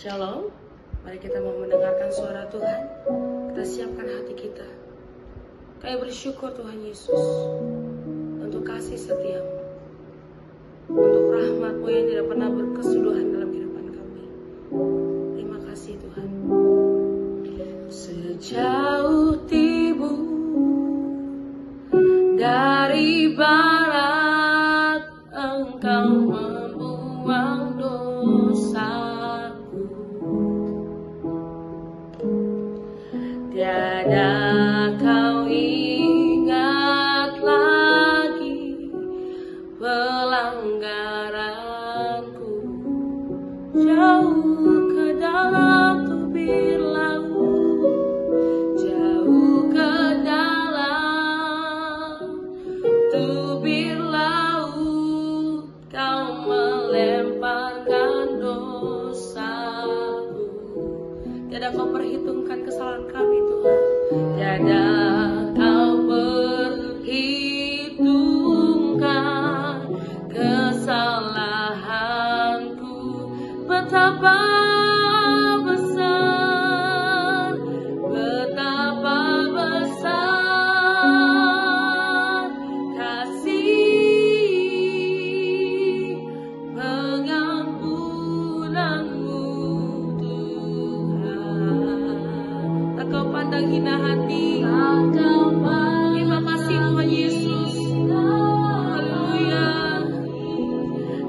Shalom, mari kita mau mendengarkan suara Tuhan. Kita siapkan hati kita. Kami bersyukur Tuhan Yesus untuk kasih setiamu, untuk rahmat-Mu yang tidak pernah berkesudahan dalam kehidupan kami. Terima kasih Tuhan. Sejauh timur dari barat, Engkau membuang dosaku. Tiada kau ingat lagi pelanggaranku. Jauh ke dalam tubir laut, jauh ke dalam tubir laut, kau melemparkan dosaku. Tiada kau perhitungkan kesalahan kami Tuhan. Tiada kau perhitungkan kesalahanku. Betapa besar, betapa besar kasih pengampunanmu Tuhan. Tak kau pandang hina hati. Terima kasih Tuhan Yesus. Haleluya.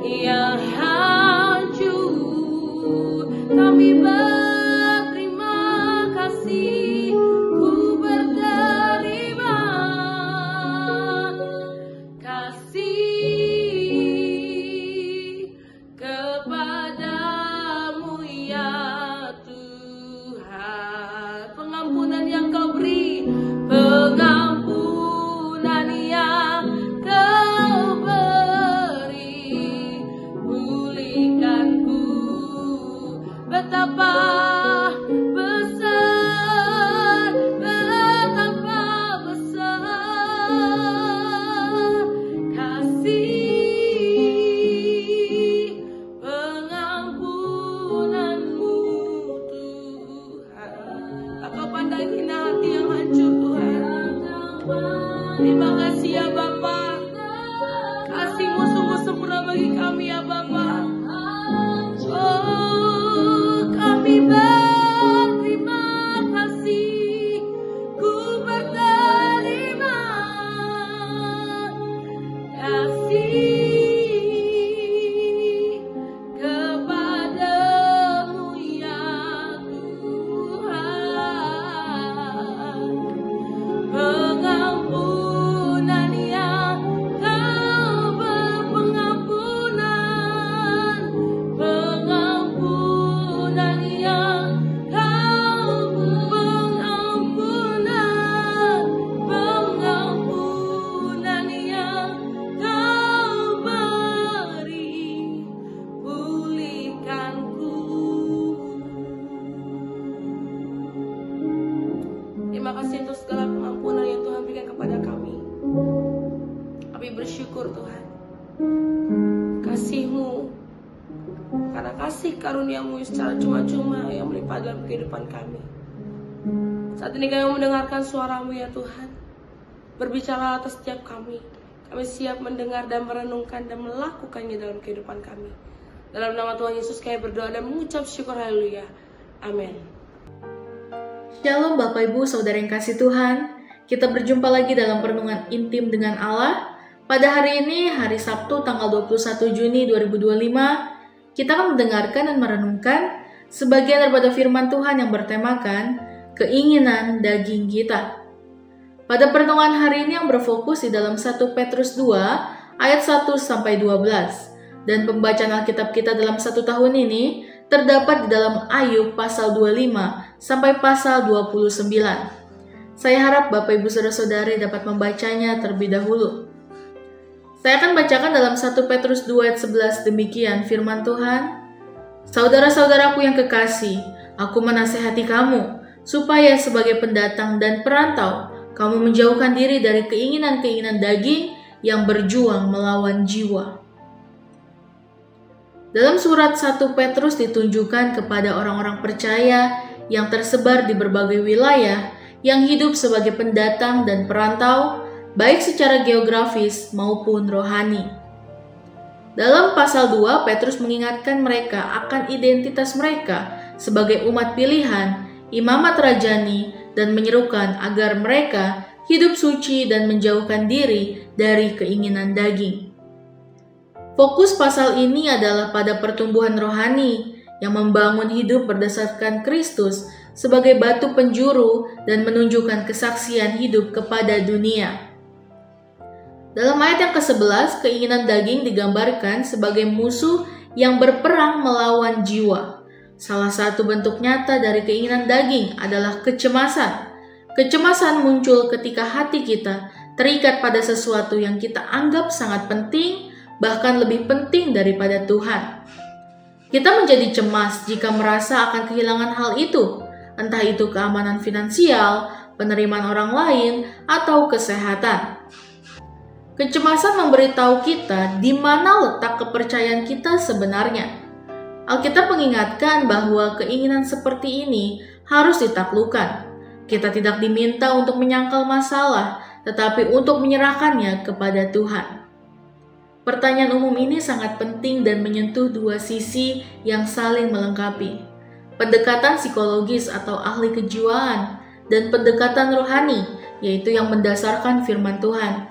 Yang hancur kami berterima kasih. Ku berterima kasih kepadamu ya Tuhan. Pengampunan yang kau beri, pengampunan yang kau beri, pulihkanku. Betapa besar, betapa besar kasih pengampunanmu Tuhan. Tak kau pandang hina hati yang hancur Tuhan. Terima kasih ya Bapa. Kasih-Mu sungguh sempurna bagi kami ya Bapa. Oh, kami berterima kasih. Ku berterima kasih kepadamu ya Tuhan. Pengampunan yang kau berpengampunan, pengampunan yang kau pengampunan, pengampunan yang kau beri, pulihkanku. Terima kasih untuk segala pengampunan yang Tuhan berikan kepada kami. Kami bersyukur Tuhan. Kasih-Mu, karena kasih karunia-Mu secara cuma-cuma yang melimpah dalam kehidupan kami. Saat ini kami mendengarkan suara-Mu ya Tuhan. Berbicara atas setiap kami. Kami siap mendengar dan merenungkan dan melakukannya dalam kehidupan kami. Dalam nama Tuhan Yesus kami berdoa dan mengucap syukur. Haleluya. Amin. Shalom Bapak Ibu Saudara yang kasih Tuhan. Kita berjumpa lagi dalam perenungan intim dengan Allah. Pada hari ini, hari Sabtu tanggal 21 Juni 2025, kita akan mendengarkan dan merenungkan sebagian daripada firman Tuhan yang bertemakan keinginan daging kita. Pada perenungan hari ini yang berfokus di dalam 1 Petrus 2 ayat 1-12 dan pembacaan Alkitab kita dalam 1 tahun ini terdapat di dalam Ayub pasal 25 sampai pasal 29. Saya harap Bapak Ibu Saudara-saudari dapat membacanya terlebih dahulu. Saya akan bacakan dalam 1 Petrus 2 ayat 11 demikian firman Tuhan. Saudara-saudaraku yang kekasih, aku menasihati kamu supaya sebagai pendatang dan perantau kamu menjauhkan diri dari keinginan-keinginan daging yang berjuang melawan jiwa. Dalam surat 1 Petrus ditunjukkan kepada orang-orang percaya yang tersebar di berbagai wilayah yang hidup sebagai pendatang dan perantau, baik secara geografis maupun rohani. Dalam pasal 2, Petrus mengingatkan mereka akan identitas mereka sebagai umat pilihan, imamat rajani, dan menyerukan agar mereka hidup suci dan menjauhkan diri dari keinginan daging. Fokus pasal ini adalah pada pertumbuhan rohani yang membangun hidup berdasarkan Kristus sebagai batu penjuru dan menunjukkan kesaksian hidup kepada dunia. Dalam ayat yang ke-11, keinginan daging digambarkan sebagai musuh yang berperang melawan jiwa. Salah satu bentuk nyata dari keinginan daging adalah kecemasan. Kecemasan muncul ketika hati kita terikat pada sesuatu yang kita anggap sangat penting, bahkan lebih penting daripada Tuhan. Kita menjadi cemas jika merasa akan kehilangan hal itu, entah itu keamanan finansial, penerimaan orang lain, atau kesehatan. Kecemasan memberitahu kita di mana letak kepercayaan kita sebenarnya. Alkitab mengingatkan bahwa keinginan seperti ini harus ditaklukkan. Kita tidak diminta untuk menyangkal masalah, tetapi untuk menyerahkannya kepada Tuhan. Pertanyaan umum ini sangat penting dan menyentuh dua sisi yang saling melengkapi. Pendekatan psikologis atau ahli kejiwaan dan pendekatan rohani, yaitu yang mendasarkan firman Tuhan.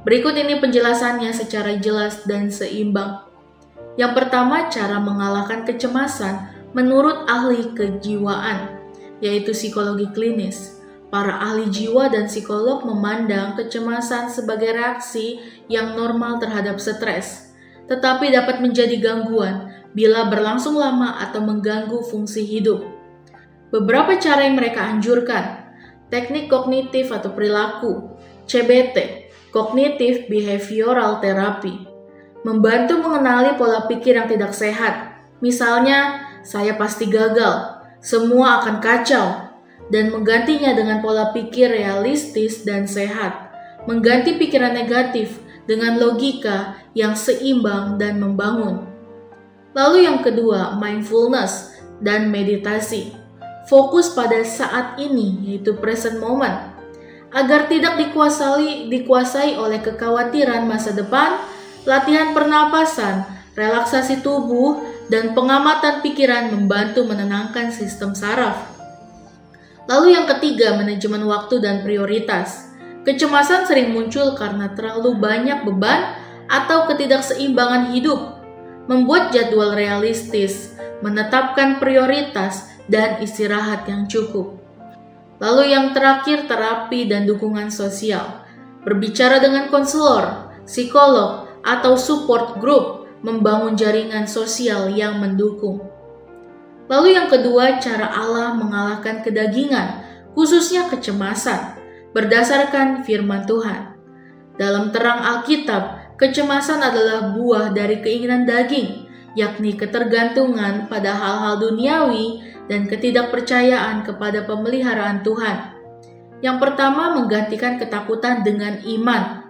Berikut ini penjelasannya secara jelas dan seimbang. Yang pertama, cara mengalahkan kecemasan menurut ahli kejiwaan, yaitu psikologi klinis. Para ahli jiwa dan psikolog memandang kecemasan sebagai reaksi yang normal terhadap stres, tetapi dapat menjadi gangguan bila berlangsung lama atau mengganggu fungsi hidup. Beberapa cara yang mereka anjurkan: teknik kognitif atau perilaku, CBT, Cognitive Behavioral Therapy, membantu mengenali pola pikir yang tidak sehat. Misalnya, saya pasti gagal, semua akan kacau, dan menggantinya dengan pola pikir realistis dan sehat, mengganti pikiran negatif dengan logika yang seimbang dan membangun. Lalu yang kedua, mindfulness dan meditasi. Fokus pada saat ini, yaitu present moment, agar tidak dikuasai oleh kekhawatiran masa depan. Latihan pernapasan, relaksasi tubuh, dan pengamatan pikiran membantu menenangkan sistem saraf. Lalu yang ketiga, manajemen waktu dan prioritas. Kecemasan sering muncul karena terlalu banyak beban atau ketidakseimbangan hidup. Membuat jadwal realistis, menetapkan prioritas, dan istirahat yang cukup. Lalu yang terakhir, terapi dan dukungan sosial. Berbicara dengan konselor, psikolog, atau support group, membangun jaringan sosial yang mendukung. Lalu yang kedua, cara Allah mengalahkan kedagingan, khususnya kecemasan, berdasarkan firman Tuhan. Dalam terang Alkitab, kecemasan adalah buah dari keinginan daging, yakni ketergantungan pada hal-hal duniawi dan ketidakpercayaan kepada pemeliharaan Tuhan. Yang pertama, menggantikan ketakutan dengan iman.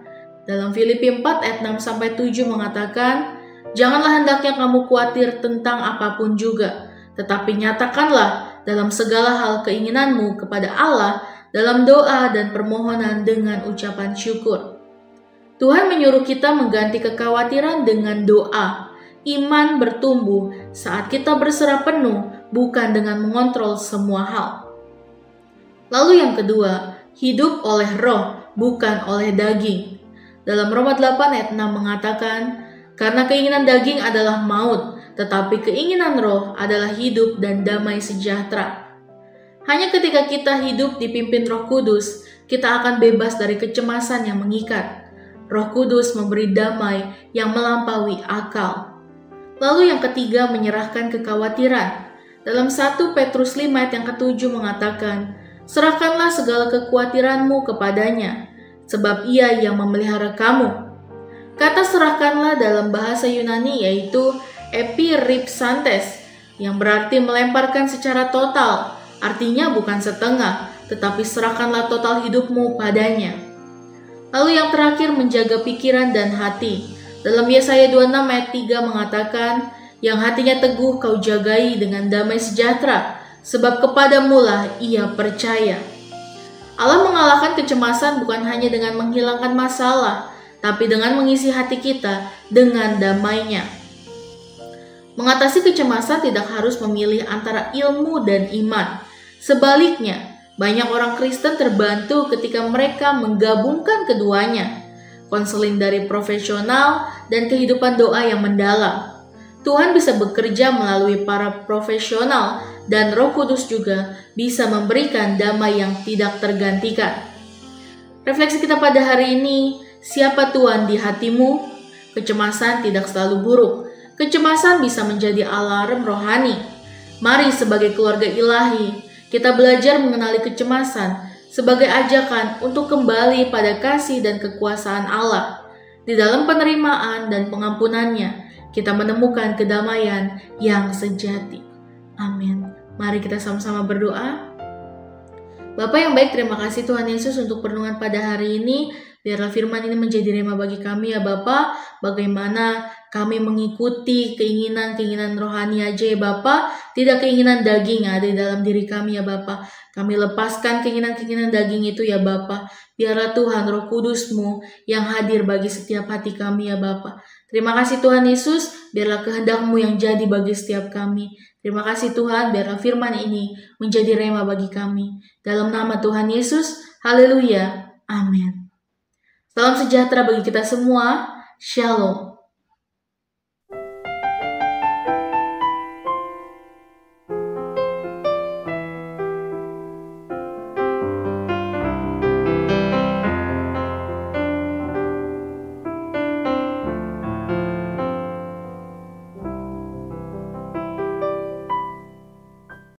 Dalam Filipi 4 ayat 6-7 mengatakan, "Janganlah hendaknya kamu khawatir tentang apapun juga, tetapi nyatakanlah dalam segala hal keinginanmu kepada Allah dalam doa dan permohonan dengan ucapan syukur." Tuhan menyuruh kita mengganti kekhawatiran dengan doa. Iman bertumbuh saat kita berserah penuh, bukan dengan mengontrol semua hal. Lalu yang kedua, hidup oleh roh, bukan oleh daging. Dalam Roma 8 ayat 6 mengatakan, "Karena keinginan daging adalah maut, tetapi keinginan roh adalah hidup dan damai sejahtera." Hanya ketika kita hidup dipimpin Roh Kudus, kita akan bebas dari kecemasan yang mengikat. Roh Kudus memberi damai yang melampaui akal. Lalu yang ketiga, menyerahkan kekhawatiran. Dalam 1 Petrus 5 ayat yang ke-7 mengatakan, "Serahkanlah segala kekhawatiranmu kepadanya, sebab ia yang memelihara kamu." Kata serahkanlah dalam bahasa Yunani yaitu epiripsantes, yang berarti melemparkan secara total. Artinya bukan setengah, tetapi serahkanlah total hidupmu padanya. Lalu yang terakhir, menjaga pikiran dan hati. Dalam Yesaya 26 ayat 3 mengatakan, yang hatinya teguh kau jagai dengan damai sejahtera, sebab kepadamulah ia percaya. Allah mengalahkan kecemasan bukan hanya dengan menghilangkan masalah, tapi dengan mengisi hati kita dengan damai-Nya. Mengatasi kecemasan tidak harus memilih antara ilmu dan iman. Sebaliknya, banyak orang Kristen terbantu ketika mereka menggabungkan keduanya, konseling dari profesional dan kehidupan doa yang mendalam. Tuhan bisa bekerja melalui para profesional dan Roh Kudus juga bisa memberikan damai yang tidak tergantikan. Refleksi kita pada hari ini, siapa Tuhan di hatimu? Kecemasan tidak selalu buruk. Kecemasan bisa menjadi alarm rohani. Mari sebagai keluarga ilahi, kita belajar mengenali kecemasan sebagai ajakan untuk kembali pada kasih dan kekuasaan Allah. Di dalam penerimaan dan pengampunannya, kita menemukan kedamaian yang sejati. Amin. Mari kita sama-sama berdoa. Bapa yang baik, terima kasih Tuhan Yesus untuk perenungan pada hari ini. Biarlah firman ini menjadi rema bagi kami ya Bapa. Bagaimana kami mengikuti keinginan-keinginan rohani aja ya Bapa. Tidak keinginan daging yang ada di dalam diri kami ya Bapa. Kami lepaskan keinginan-keinginan daging itu ya Bapa. Biarlah Tuhan Roh Kudus-Mu yang hadir bagi setiap hati kami ya Bapa. Terima kasih Tuhan Yesus. Biarlah kehendak-Mu yang jadi bagi setiap kami. Terima kasih Tuhan, biarlah firman ini menjadi rema bagi kami. Dalam nama Tuhan Yesus, haleluya, amin. Salam sejahtera bagi kita semua, shalom.